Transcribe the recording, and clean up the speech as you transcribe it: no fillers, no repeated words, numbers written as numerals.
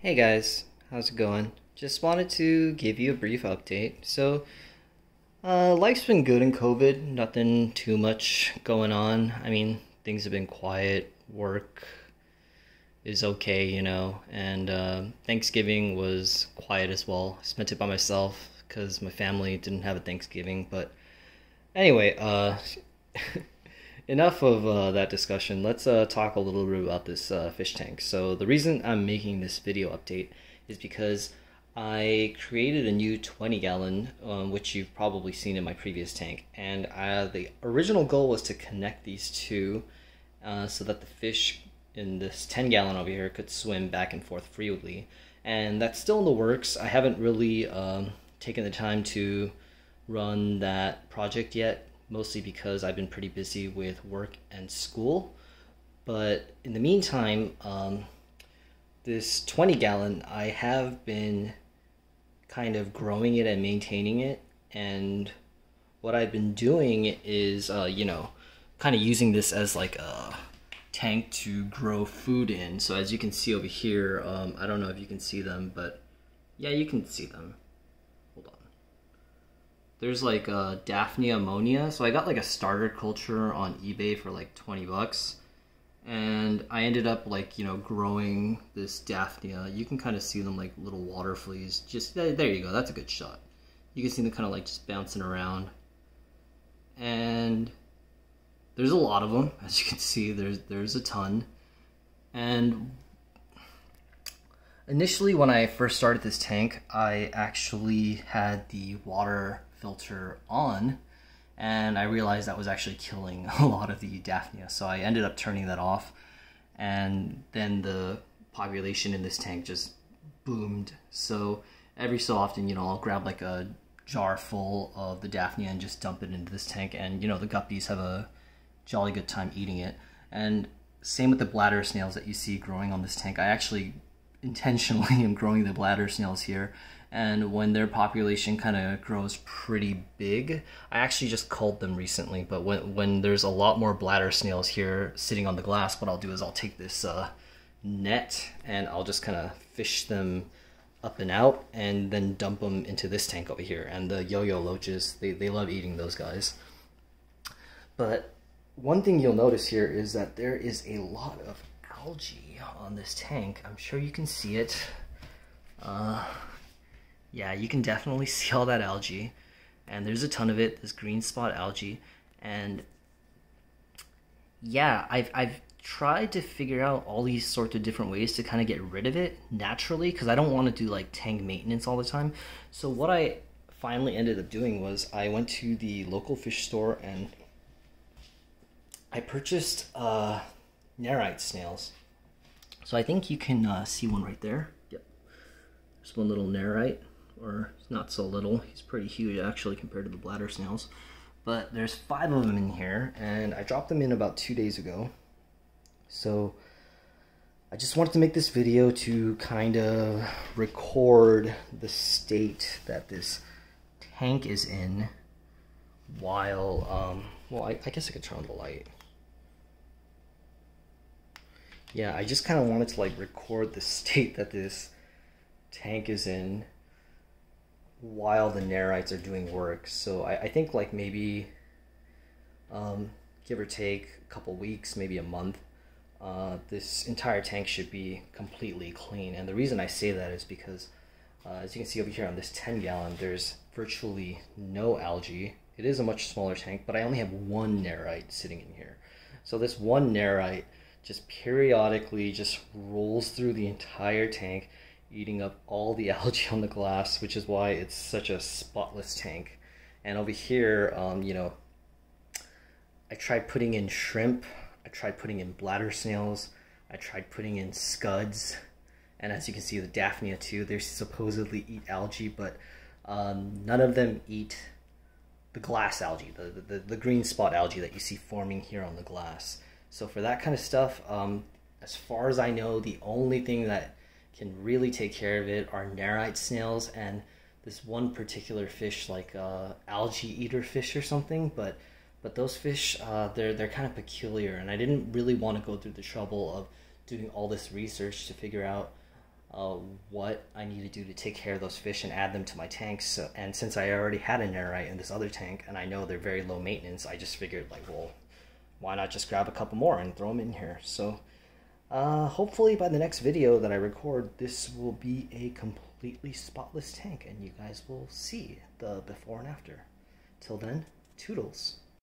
Hey guys, how's it going? Just wanted to give you a brief update. Life's been good in COVID, nothing too much going on. I mean, things have been quiet, work is okay, and Thanksgiving was quiet as well. I spent it by myself because my family didn't have a Thanksgiving. But anyway, enough of that discussion. Let's talk a little bit about this fish tank. So the reason I'm making this video update is because I created a new 20 gallon, which you've probably seen in my previous tank. And the original goal was to connect these two so that the fish in this 10 gallon over here could swim back and forth freely. And that's still in the works. I haven't really taken the time to run that project yet, mostly because I've been pretty busy with work and school. But in the meantime, this 20 gallon, I have been kind of growing it and maintaining it. And what I've been doing is, kind of using this as like a tank to grow food in. So as you can see over here, I don't know if you can see them, but yeah, you can see them. Hold on. There's like Daphnia ammonia. So I got like a starter culture on eBay for like 20 bucks. And I ended up like, growing this Daphnia. You can kind of see them like little water fleas. Just, there you go, that's a good shot. You can see them kind of like just bouncing around. And there's a lot of them. As you can see, there's a ton. And initially when I first started this tank, I actually had the water filter on, and I realized that was actually killing a lot of the Daphnia. So I ended up turning that off, and then the population in this tank just boomed. So every so often, I'll grab like a jar full of the Daphnia and just dump it into this tank, and the guppies have a jolly good time eating it. And same with the bladder snails that you see growing on this tank. I actually intentionally am growing the bladder snails here, and when their population kind of grows pretty big, I actually just culled them recently. But when there's a lot more bladder snails here sitting on the glass, what I'll do is I'll take this net and I'll just kind of fish them up and out and then dump them into this tank over here. And the yo-yo loaches, they love eating those guys. But one thing you'll notice here is that there is a lot of algae on this tank. I'm sure you can see it. Yeah, you can definitely see all that algae, and there's a ton of it, this green spot algae. And yeah, I've tried to figure out all these sorts of different ways to kind of get rid of it naturally, because I don't want to do like tank maintenance all the time. So what I finally ended up doing was I went to the local fish store and I purchased nerite snails. So I think you can see one right there. Yep, there's one little nerite, or not so little. He's pretty huge actually compared to the bladder snails. But there's 5 of them in here, and I dropped them in about 2 days ago. So I just wanted to make this video to kind of record the state that this tank is in while, well, I guess I could turn on the light. Yeah, I just kind of wanted to like record the state that this tank is in while the nerites are doing work. So I think like maybe give or take a couple weeks, maybe a month, this entire tank should be completely clean. And the reason I say that is because as you can see over here on this 10 gallon, there's virtually no algae. It is a much smaller tank, but I only have 1 nerite sitting in here. So this 1 nerite just periodically just rolls through the entire tank, eating up all the algae on the glass, which is why it's such a spotless tank. And over here, I tried putting in shrimp, I tried putting in bladder snails, I tried putting in scuds, and as you can see, the Daphnia too, they supposedly eat algae, but none of them eat the glass algae, the green spot algae that you see forming here on the glass. So for that kind of stuff, as far as I know, the only thing that can really take care of it are nerite snails and this one particular fish, like algae eater fish or something. But those fish, they're kind of peculiar, and I didn't really want to go through the trouble of doing all this research to figure out what I need to do to take care of those fish and add them to my tanks. So, and since I already had a nerite in this other tank and I know they're very low maintenance, I just figured like, well, why not just grab a couple more and throw them in here? So hopefully by the next video that I record, this will be a completely spotless tank and you guys will see the before and after. Till then, toodles.